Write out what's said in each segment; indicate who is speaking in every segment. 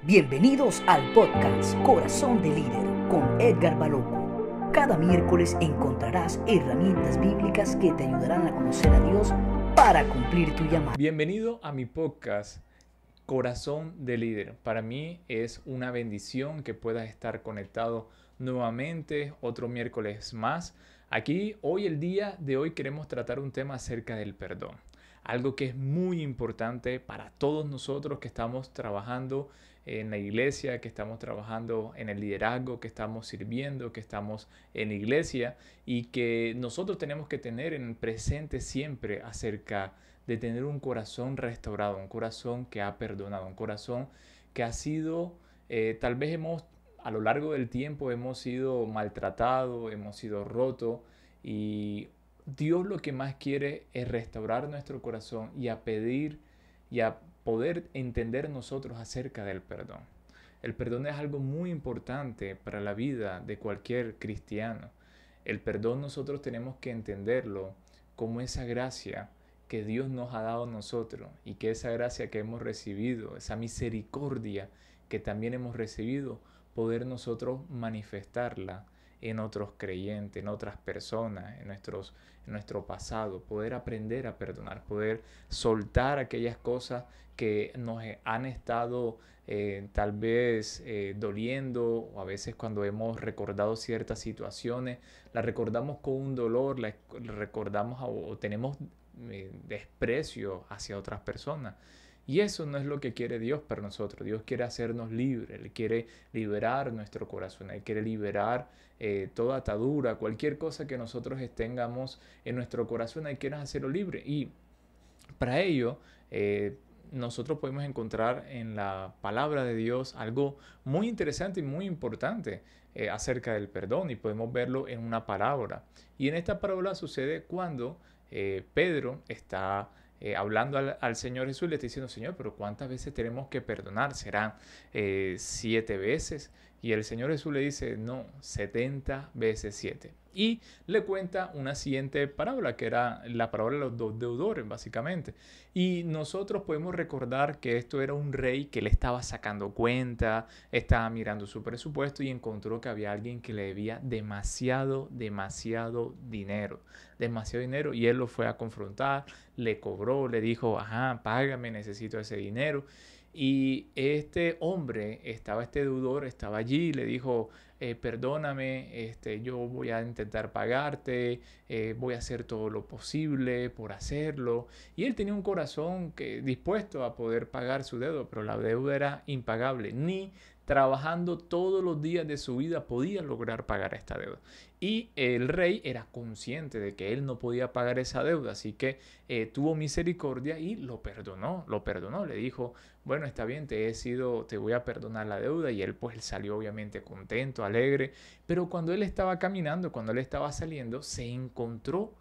Speaker 1: Bienvenidos al podcast Corazón de Líder con Edgar Baloco. Cada miércoles encontrarás herramientas bíblicas que te ayudarán a conocer a Dios para cumplir tu llamado.
Speaker 2: Bienvenido a mi podcast Corazón de Líder. Para mí es una bendición que puedas estar conectado nuevamente otro miércoles más. Aquí, el día de hoy queremos tratar un tema acerca del perdón. Algo que es muy importante para todos nosotros que estamos trabajando en la iglesia, que estamos trabajando en el liderazgo, que estamos sirviendo, que estamos en la iglesia y que nosotros tenemos que tener en presente siempre acerca de tener un corazón restaurado, un corazón que ha perdonado, un corazón que ha sido, tal vez a lo largo del tiempo hemos sido maltratados, hemos sido rotos y Dios lo que más quiere es restaurar nuestro corazón y a pedir y a poder entender nosotros acerca del perdón. El perdón es algo muy importante para la vida de cualquier cristiano. El perdón nosotros tenemos que entenderlo como esa gracia que Dios nos ha dado a nosotros y que esa gracia que hemos recibido, esa misericordia que también hemos recibido, poder nosotros manifestarla en otros creyentes, en otras personas, en nuestro pasado, poder aprender a perdonar, poder soltar aquellas cosas que nos han estado tal vez doliendo, o a veces cuando hemos recordado ciertas situaciones, las recordamos con un dolor, las recordamos o tenemos desprecio hacia otras personas. Y eso no es lo que quiere Dios para nosotros. Dios quiere hacernos libres, Él quiere liberar nuestro corazón, Él quiere liberar toda atadura, cualquier cosa que nosotros tengamos en nuestro corazón, Él quiere hacerlo libre. Y para ello, nosotros podemos encontrar en la palabra de Dios algo muy interesante y muy importante acerca del perdón, y podemos verlo en una parábola. Y en esta parábola sucede cuando Pedro está hablando al Señor Jesús, le está diciendo: Señor, pero ¿cuántas veces tenemos que perdonar? ¿Serán 7 veces? Y el Señor Jesús le dice: no, 70 veces 7. Y le cuenta una siguiente parábola, que era la parábola de los dos deudores, básicamente. Y nosotros podemos recordar que esto era un rey que le estaba sacando cuenta, estaba mirando su presupuesto y encontró que había alguien que le debía demasiado dinero. Demasiado dinero, y él lo fue a confrontar, le cobró, le dijo: ajá, págame, necesito ese dinero. Y este deudor estaba allí, le dijo: perdóname, yo voy a intentar pagarte, voy a hacer todo lo posible por hacerlo. Y él tenía un corazón dispuesto a poder pagar su deuda, pero la deuda era impagable. Ni trabajando todos los días de su vida podía lograr pagar esta deuda. Y el rey era consciente de que él no podía pagar esa deuda, así que tuvo misericordia y lo perdonó, le dijo: bueno, está bien, te voy a perdonar la deuda. Y él pues salió obviamente contento, alegre, pero cuando él estaba caminando, cuando él estaba saliendo, se encontró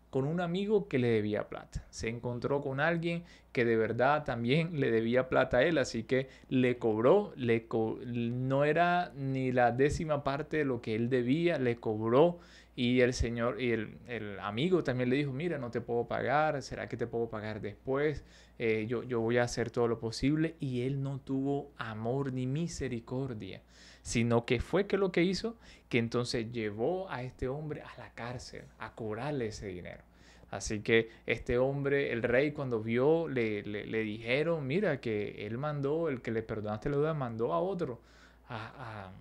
Speaker 2: con un amigo que le debía plata. Se encontró con alguien que de verdad también le debía plata a él, así que le cobró, no era ni la 10ª parte de lo que él debía, le cobró. Y el amigo también le dijo: mira, no te puedo pagar, ¿será que te puedo pagar después? Yo voy a hacer todo lo posible. Y él no tuvo amor ni misericordia, sino que fue que lo que hizo, que entonces llevó a este hombre a la cárcel a cobrarle ese dinero. Así que este hombre, el rey, cuando vio, le dijeron: mira, que él mandó, el que le perdonaste la deuda, mandó a otro a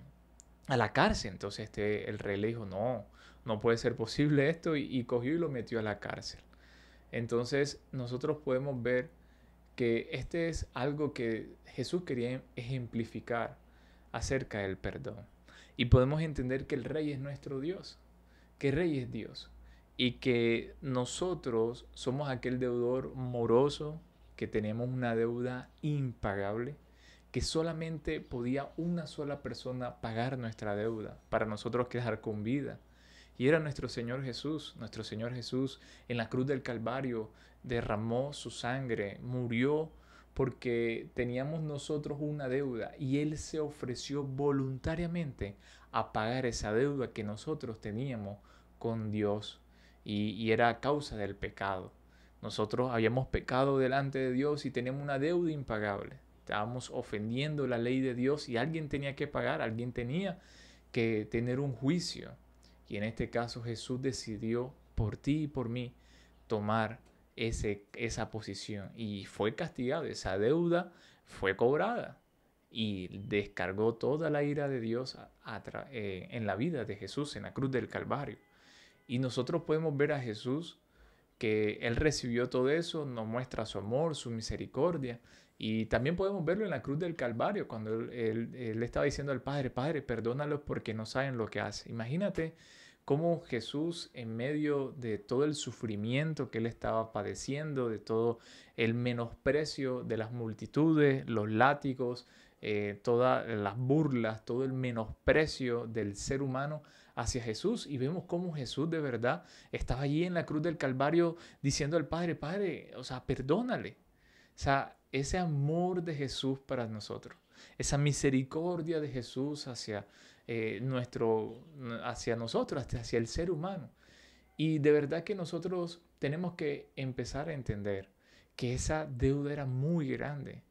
Speaker 2: la cárcel. Entonces el rey le dijo: no puede ser posible esto, y cogió y lo metió a la cárcel. Entonces nosotros podemos ver que este es algo que Jesús quería ejemplificar acerca del perdón. Y podemos entender que el Rey es nuestro Dios, que el Rey es Dios, y que nosotros somos aquel deudor moroso, que tenemos una deuda impagable, que solamente podía una sola persona pagar nuestra deuda para nosotros quedar con vida. Y era nuestro Señor Jesús. Nuestro Señor Jesús en la cruz del Calvario derramó su sangre, murió porque teníamos nosotros una deuda, y Él se ofreció voluntariamente a pagar esa deuda que nosotros teníamos con Dios, y era a causa del pecado. Nosotros habíamos pecado delante de Dios y teníamos una deuda impagable. estábamos ofendiendo la ley de Dios y alguien tenía que pagar, alguien tenía que tener un juicio. Y en este caso Jesús decidió por ti y por mí tomar esa posición y fue castigado, esa deuda fue cobrada y descargó toda la ira de Dios en la vida de Jesús, en la cruz del Calvario. Y nosotros podemos ver a Jesús que Él recibió todo eso, nos muestra su amor, su misericordia. Y también podemos verlo en la cruz del Calvario, cuando él estaba diciendo al Padre, Padre, perdónalos porque no saben lo que hacen. Imagínate cómo Jesús, en medio de todo el sufrimiento que Él estaba padeciendo, de todo el menosprecio de las multitudes, los látigos, todas las burlas, todo el menosprecio del ser humano hacia Jesús, y vemos cómo Jesús de verdad estaba allí en la cruz del Calvario diciendo al Padre, Padre, o sea, perdónale. O sea, ese amor de Jesús para nosotros, esa misericordia de Jesús hacia nosotros, hacia el ser humano. Y de verdad que nosotros tenemos que empezar a entender que esa deuda era muy grande,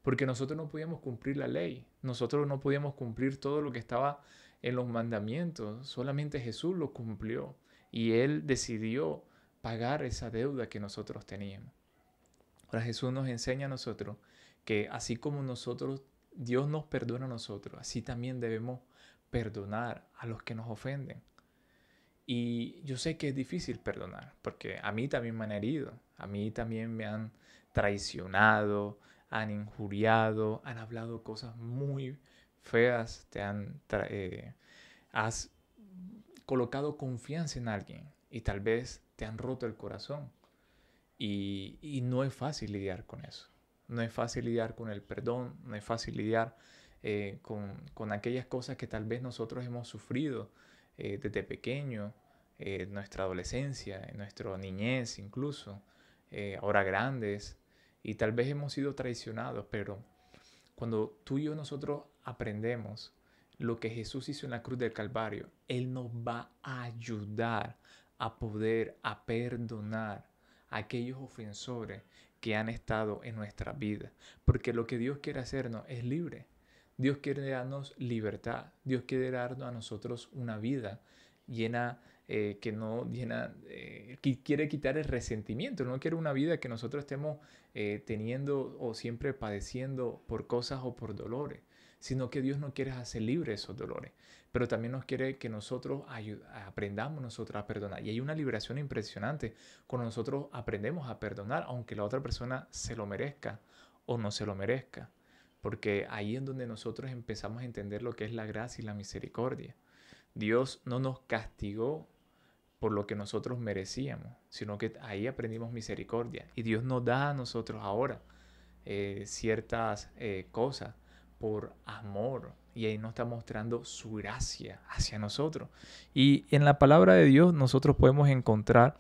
Speaker 2: porque nosotros no podíamos cumplir la ley, nosotros no podíamos cumplir todo lo que estaba en los mandamientos, solamente Jesús lo cumplió y Él decidió pagar esa deuda que nosotros teníamos. Ahora Jesús nos enseña a nosotros que así como Dios nos perdona a nosotros, así también debemos perdonar a los que nos ofenden. Y yo sé que es difícil perdonar, porque a mí también me han herido, a mí también me han traicionado, han injuriado, han hablado cosas muy feas, has colocado confianza en alguien y tal vez te han roto el corazón. Y no es fácil lidiar con eso. No es fácil lidiar con el perdón, no es fácil lidiar con aquellas cosas que tal vez nosotros hemos sufrido desde pequeño, en nuestra adolescencia, en nuestra niñez incluso, ahora grandes, y tal vez hemos sido traicionados, pero cuando tú y yo nosotros aprendemos lo que Jesús hizo en la cruz del Calvario, Él nos va a ayudar a perdonar a aquellos ofensores que han estado en nuestra vida. Porque lo que Dios quiere hacernos es libre. Dios quiere darnos libertad. Dios quiere darnos a nosotros una vida llena, que quiere quitar el resentimiento. No quiere una vida que nosotros estemos teniendo o siempre padeciendo por cosas o por dolores, sino que Dios nos quiere hacer libres esos dolores. Pero también nos quiere que nosotros aprendamos nosotros a perdonar. Y hay una liberación impresionante cuando nosotros aprendemos a perdonar, aunque la otra persona se lo merezca o no se lo merezca. Porque ahí es donde nosotros empezamos a entender lo que es la gracia y la misericordia. Dios no nos castigó por lo que nosotros merecíamos, sino que ahí aprendimos misericordia. Y Dios nos da a nosotros ahora ciertas cosas por amor. Y ahí nos está mostrando su gracia hacia nosotros. Y en la palabra de Dios nosotros podemos encontrar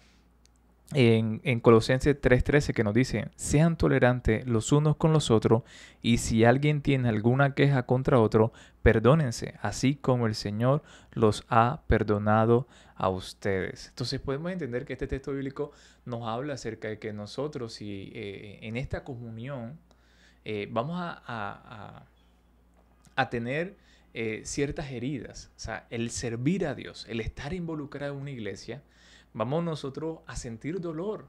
Speaker 2: en Colosenses 3:13 que nos dice, sean tolerantes los unos con los otros, y si alguien tiene alguna queja contra otro, perdónense, así como el Señor los ha perdonado a ustedes. Entonces podemos entender que este texto bíblico nos habla acerca de que nosotros en esta comunión vamos a tener ciertas heridas. O sea, el servir a Dios, el estar involucrado en una iglesia, vamos nosotros a sentir dolor.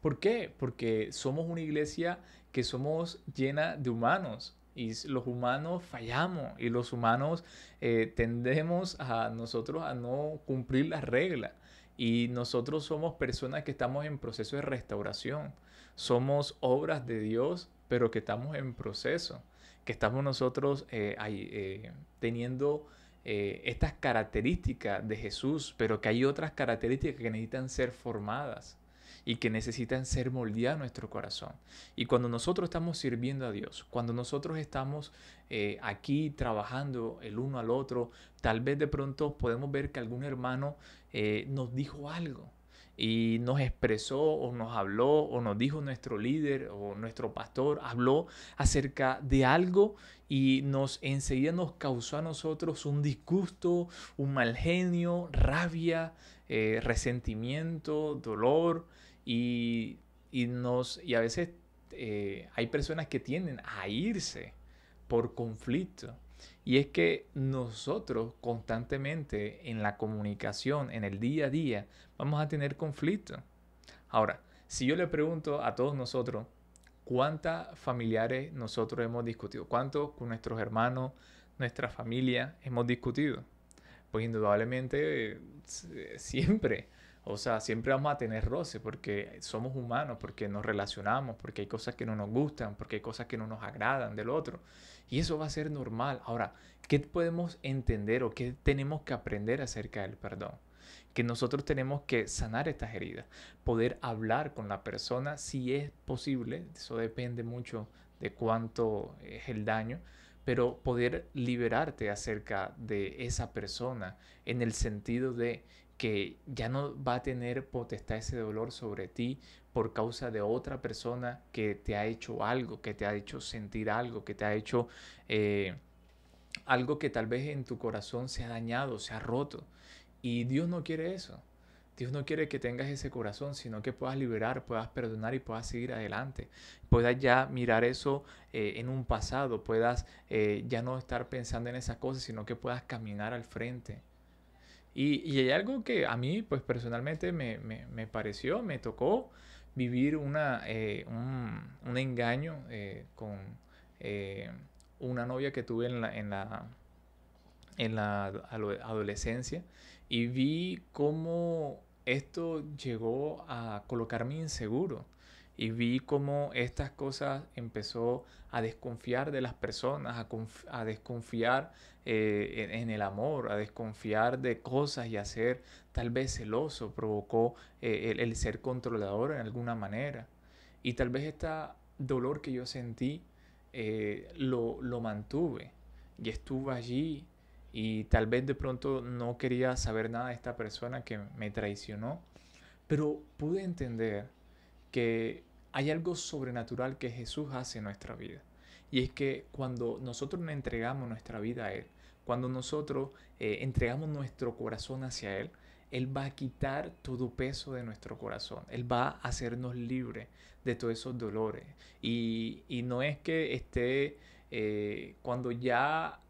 Speaker 2: ¿Por qué? Porque somos una iglesia que somos llena de humanos y los humanos fallamos y los humanos tendemos a nosotros a no cumplir las reglas y nosotros somos personas que estamos en proceso de restauración. Somos obras de Dios, pero que estamos en proceso, que estamos nosotros teniendo estas características de Jesús, pero que hay otras características que necesitan ser formadas y que necesitan ser moldeadas en nuestro corazón. Y cuando nosotros estamos sirviendo a Dios, cuando nosotros estamos aquí trabajando el uno al otro, tal vez de pronto podemos ver que algún hermano nos dijo algo y nos expresó o nos habló o nos dijo nuestro líder o nuestro pastor, habló acerca de algo y enseguida nos causó a nosotros un disgusto, un mal genio, rabia, resentimiento, dolor y a veces hay personas que tienden a irse por conflicto. Y es que nosotros constantemente en la comunicación, en el día a día, vamos a tener conflictos. Ahora, si yo le pregunto a todos nosotros, ¿cuántas familiares nosotros hemos discutido? ¿Cuántos con nuestros hermanos, nuestra familia hemos discutido? Pues indudablemente siempre, o sea, siempre vamos a tener roce porque somos humanos, porque nos relacionamos, porque hay cosas que no nos gustan, porque hay cosas que no nos agradan del otro. Y eso va a ser normal. Ahora, ¿qué podemos entender o qué tenemos que aprender acerca del perdón? Que nosotros tenemos que sanar estas heridas, poder hablar con la persona si es posible, eso depende mucho de cuánto es el daño, pero poder liberarte acerca de esa persona en el sentido de que ya no va a tener potestad ese dolor sobre ti por causa de otra persona que te ha hecho algo, que te ha hecho sentir algo, que te ha hecho algo que tal vez en tu corazón se ha dañado, se ha roto. Y Dios no quiere eso. Dios no quiere que tengas ese corazón, sino que puedas liberar, puedas perdonar y puedas seguir adelante. Puedas ya mirar eso en un pasado, puedas ya no estar pensando en esas cosas, sino que puedas caminar al frente. Y hay algo que a mí, pues personalmente me pareció, me tocó vivir un engaño con eh, una novia que tuve en la adolescencia y vi cómo esto llegó a colocarme inseguro y vi cómo estas cosas empezó a desconfiar de las personas, a desconfiar en el amor, a desconfiar de cosas y a ser tal vez celoso, provocó el ser controlador en alguna manera. Y tal vez este dolor que yo sentí lo mantuve y estuve allí y tal vez de pronto no quería saber nada de esta persona que me traicionó, pero pude entender que hay algo sobrenatural que Jesús hace en nuestra vida. Y es que cuando nosotros le entregamos nuestra vida a Él, cuando nosotros entregamos nuestro corazón hacia Él, Él va a quitar todo peso de nuestro corazón. Él va a hacernos libres de todos esos dolores. Y no es que esté, cuando ya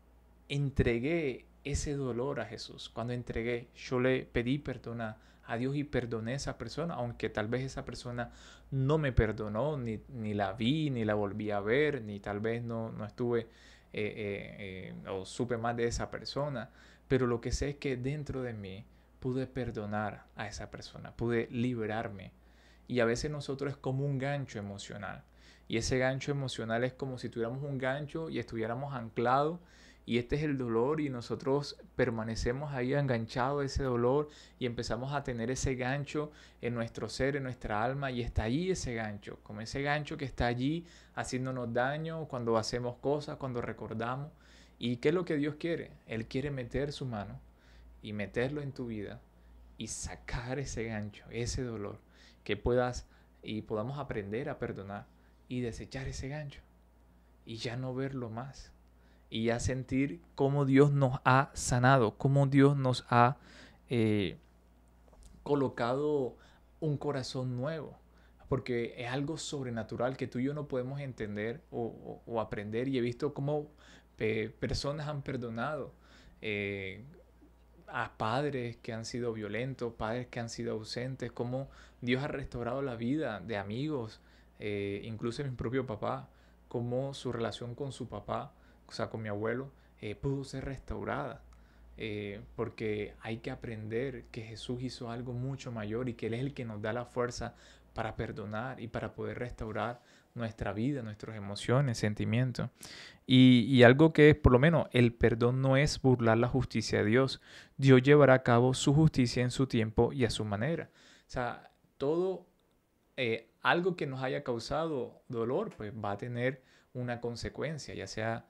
Speaker 2: entregué ese dolor a Jesús, cuando entregué, yo le pedí perdón a Dios y perdoné a esa persona, aunque tal vez esa persona no me perdonó, ni la vi, ni la volví a ver, ni tal vez no estuve o supe más de esa persona, pero lo que sé es que dentro de mí pude perdonar a esa persona, pude liberarme. Y a veces nosotros es como un gancho emocional. Y ese gancho emocional es como si tuviéramos un gancho y estuviéramos anclados y este es el dolor y nosotros permanecemos ahí enganchados a ese dolor y empezamos a tener ese gancho en nuestro ser, en nuestra alma y está allí ese gancho, como ese gancho que está allí haciéndonos daño cuando hacemos cosas, cuando recordamos. ¿Y qué es lo que Dios quiere? Él quiere meter su mano y meterlo en tu vida y sacar ese gancho, ese dolor, que puedas y podamos aprender a perdonar y desechar ese gancho y ya no verlo más y ya sentir cómo Dios nos ha sanado, cómo Dios nos ha eh, colocado un corazón nuevo. Porque es algo sobrenatural que tú y yo no podemos entender o aprender. Y he visto cómo personas han perdonado a padres que han sido violentos, padres que han sido ausentes, cómo Dios ha restaurado la vida de amigos, incluso mi propio papá, cómo su relación con su papá, o sea, con mi abuelo, pudo ser restaurada. Porque hay que aprender que Jesús hizo algo mucho mayor y que Él es el que nos da la fuerza para perdonar y para poder restaurar nuestra vida, nuestras emociones, sentimientos. Y algo que es, por lo menos, el perdón no es burlar la justicia de Dios. Dios llevará a cabo su justicia en su tiempo y a su manera. O sea, todo, algo que nos haya causado dolor, pues va a tener una consecuencia, ya sea,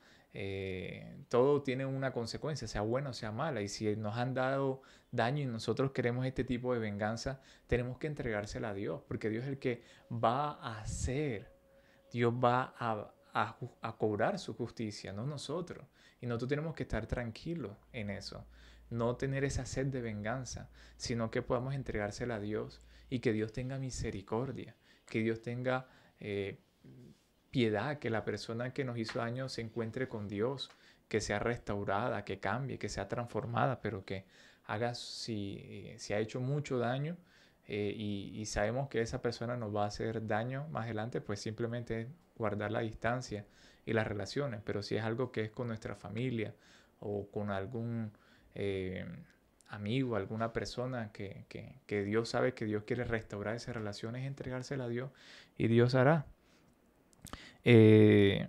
Speaker 2: todo tiene una consecuencia, sea buena o sea mala. Y si nos han dado daño y nosotros queremos este tipo de venganza, tenemos que entregársela a Dios, porque Dios es el que va a hacer, Dios va a cobrar su justicia, no nosotros. Y nosotros tenemos que estar tranquilos en eso. No tener esa sed de venganza, sino que podamos entregársela a Dios y que Dios tenga misericordia, que Dios tenga piedad, que la persona que nos hizo daño se encuentre con Dios, que sea restaurada, que cambie, que sea transformada, pero que haga, si ha hecho mucho daño y sabemos que esa persona nos va a hacer daño más adelante, pues simplemente guardar la distancia y las relaciones. Pero si es algo que es con nuestra familia o con algún eh, amigo, alguna persona que Dios sabe que Dios quiere restaurar esas relaciones, entregársela a Dios y Dios hará. Eh,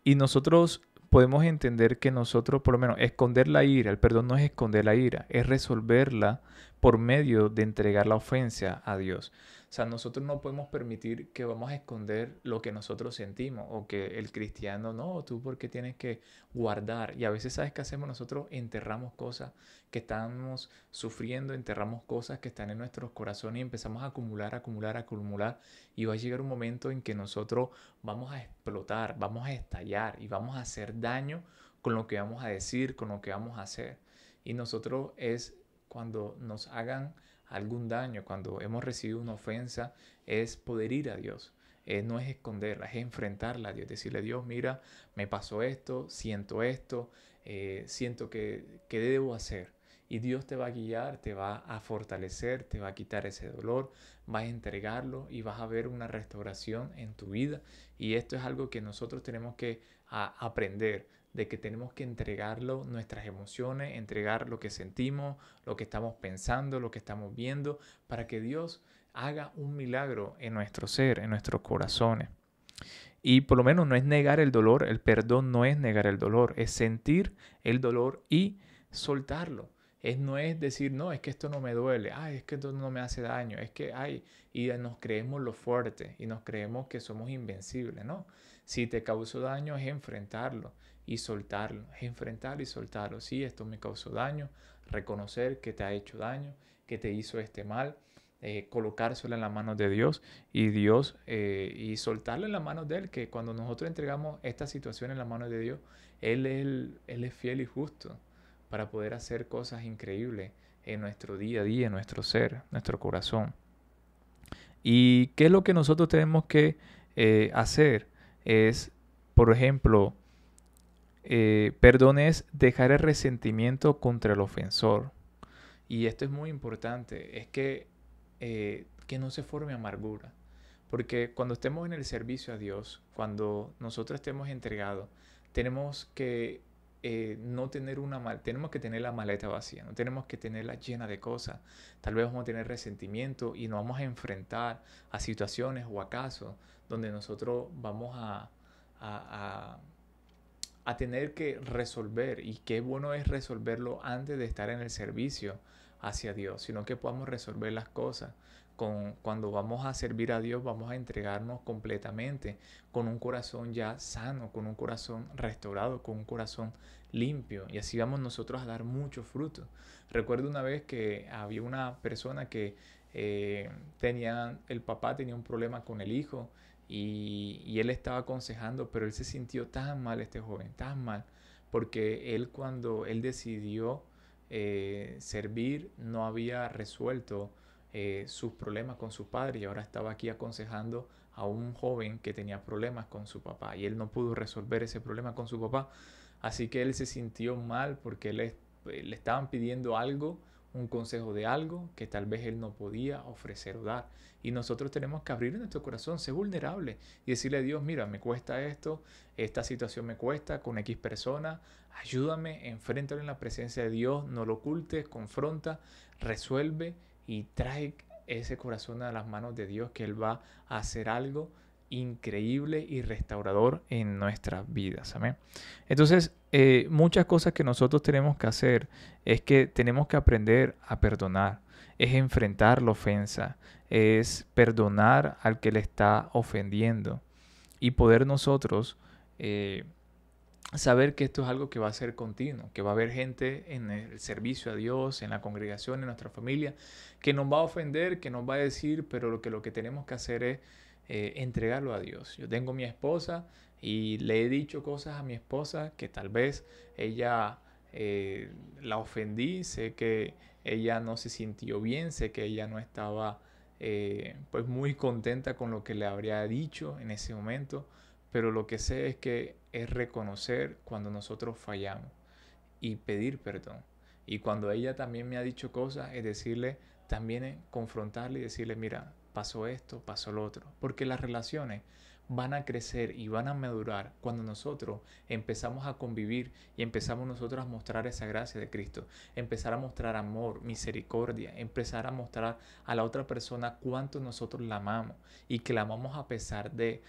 Speaker 2: y nosotros podemos entender que nosotros, por lo menos, esconder la ira, el perdón no es esconder la ira, es resolverla por medio de entregar la ofensa a Dios. O sea, nosotros no podemos permitir que vamos a esconder lo que nosotros sentimos o que el cristiano, no, tú porque tienes que guardar. Y a veces, ¿sabes qué hacemos? Nosotros enterramos cosas que estamos sufriendo, enterramos cosas que están en nuestros corazones y empezamos a acumular, acumular, acumular. Y va a llegar un momento en que nosotros vamos a explotar, vamos a estallar y vamos a hacer daño con lo que vamos a decir, con lo que vamos a hacer. Y nosotros es cuando nos hagan algún daño, cuando hemos recibido una ofensa, es poder ir a Dios. No es esconderla, es enfrentarla a Dios, decirle: Dios, mira, me pasó esto, siento que debo hacer. Y Dios te va a guiar, te va a fortalecer, te va a quitar ese dolor, vas a entregarlo y vas a ver una restauración en tu vida. Y esto es algo que nosotros tenemos que aprender, de que tenemos que entregarlo, nuestras emociones, entregar lo que sentimos, lo que estamos pensando, lo que estamos viendo, para que Dios haga un milagro en nuestro ser, en nuestros corazones. Y por lo menos no es negar el dolor, el perdón no es negar el dolor, es sentir el dolor y soltarlo. No es decir, no, es que esto no me duele, ay, es que esto no me hace daño, es que, ay, y nos creemos lo fuerte y nos creemos que somos invencibles, ¿no? Si te causó daño es enfrentarlo y soltarlo, es enfrentarlo y soltarlo. Sí, esto me causó daño, reconocer que te ha hecho daño, que te hizo este mal, colocárselo en las manos de Dios y soltarlo en las manos de Él, que cuando nosotros entregamos esta situación en las manos de Dios, Él es fiel y justo para poder hacer cosas increíbles en nuestro día a día, en nuestro ser, nuestro corazón. ¿Y qué es lo que nosotros tenemos que hacer? Es, por ejemplo, perdón es dejar el resentimiento contra el ofensor. Y esto es muy importante, es que no se forme amargura. Porque cuando estemos en el servicio a Dios, cuando nosotros estemos entregados, tenemos que no tener tenemos que tener la maleta vacía, no tenemos que tenerla llena de cosas. Tal vez vamos a tener resentimiento y nos vamos a enfrentar a situaciones o a casos donde nosotros vamos a, a tener que resolver, y qué bueno es resolverlo antes de estar en el servicio hacia Dios, sino que podamos resolver las cosas. Cuando vamos a servir a Dios, vamos a entregarnos completamente con un corazón ya sano, con un corazón restaurado, con un corazón limpio, y así vamos nosotros a dar mucho fruto. Recuerdo una vez que había una persona que el papá tenía un problema con el hijo y él estaba aconsejando, pero él se sintió tan mal, este joven, tan mal, porque él, cuando él decidió servir, no había resuelto sus problemas con su padre, y ahora estaba aquí aconsejando a un joven que tenía problemas con su papá y él no pudo resolver ese problema con su papá. Así que él se sintió mal porque le estaban pidiendo algo, un consejo de algo que tal vez él no podía ofrecer o dar. Y nosotros tenemos que abrir nuestro corazón, ser vulnerable y decirle a Dios: mira, me cuesta esto, esta situación me cuesta con X persona, ayúdame, enfréntalo en la presencia de Dios, no lo ocultes, confronta, resuelve y trae ese corazón a las manos de Dios, que Él va a hacer algo increíble y restaurador en nuestras vidas. Amén. Entonces, muchas cosas que nosotros tenemos que hacer es que tenemos que aprender a perdonar, es enfrentar la ofensa, es perdonar al que le está ofendiendo y poder nosotros saber que esto es algo que va a ser continuo, que va a haber gente en el servicio a Dios, en la congregación, en nuestra familia, que nos va a ofender, que nos va a decir, pero lo que tenemos que hacer es entregarlo a Dios. Yo tengo mi esposa y le he dicho cosas a mi esposa que tal vez ella la ofendí, sé que ella no se sintió bien, sé que ella no estaba pues muy contenta con lo que le habría dicho en ese momento, pero lo que sé es que es reconocer cuando nosotros fallamos y pedir perdón. Y cuando ella también me ha dicho cosas, es decirle, también confrontarle y decirle, mira, pasó esto, pasó lo otro. Porque las relaciones van a crecer y van a madurar cuando nosotros empezamos a convivir y empezamos nosotros a mostrar esa gracia de Cristo, empezar a mostrar amor, misericordia, empezar a mostrar a la otra persona cuánto nosotros la amamos y que la amamos a pesar de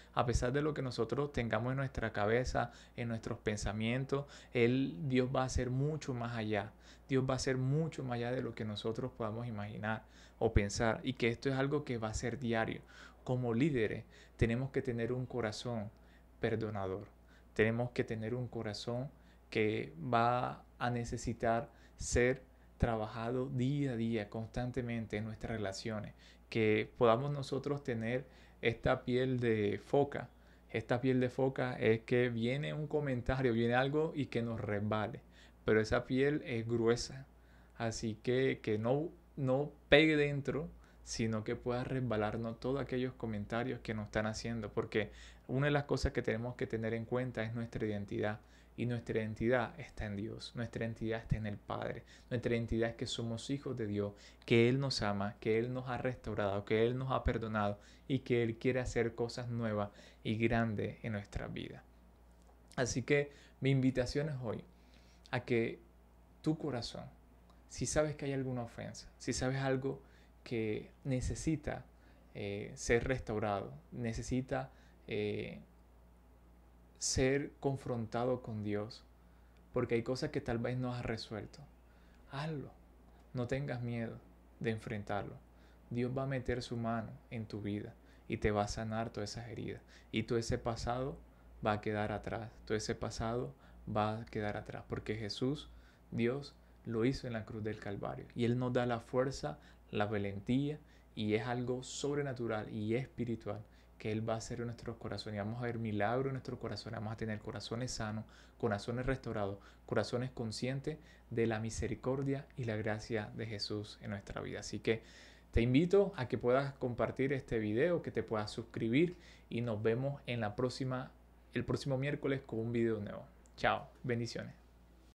Speaker 2: lo que nosotros tengamos en nuestra cabeza, en nuestros pensamientos. Dios va a hacer mucho más allá. Dios va a hacer mucho más allá de lo que nosotros podamos imaginar o pensar, y que esto es algo que va a ser diario. Como líderes tenemos que tener un corazón perdonador. Tenemos que tener un corazón que va a necesitar ser trabajado día a día, constantemente en nuestras relaciones. Que podamos nosotros tener esta piel de foca. Esta piel de foca es que viene un comentario, viene algo y que nos resbale. Pero esa piel es gruesa. Así que no pegue dentro, sino que pueda resbalarnos todos aquellos comentarios que nos están haciendo, porque una de las cosas que tenemos que tener en cuenta es nuestra identidad, y nuestra identidad está en Dios, nuestra identidad está en el Padre, nuestra identidad es que somos hijos de Dios, que Él nos ama, que Él nos ha restaurado, que Él nos ha perdonado y que Él quiere hacer cosas nuevas y grandes en nuestra vida. Así que mi invitación es hoy a que tu corazón, si sabes que hay alguna ofensa, si sabes algo que necesita ser restaurado, necesita ser confrontado con Dios, porque hay cosas que tal vez no has resuelto, hazlo. No tengas miedo de enfrentarlo. Dios va a meter su mano en tu vida y te va a sanar todas esas heridas. Y todo ese pasado va a quedar atrás. Todo ese pasado va a quedar atrás. Porque Jesús, Dios, lo hizo en la cruz del Calvario. Y Él nos da la fuerza, la valentía, y es algo sobrenatural y espiritual que Él va a hacer en nuestros corazones. Y vamos a ver milagros en nuestros corazones. Vamos a tener corazones sanos, corazones restaurados, corazones conscientes de la misericordia y la gracia de Jesús en nuestra vida. Así que te invito a que puedas compartir este video, que te puedas suscribir, y nos vemos en el próximo miércoles con un video nuevo. Chao, bendiciones.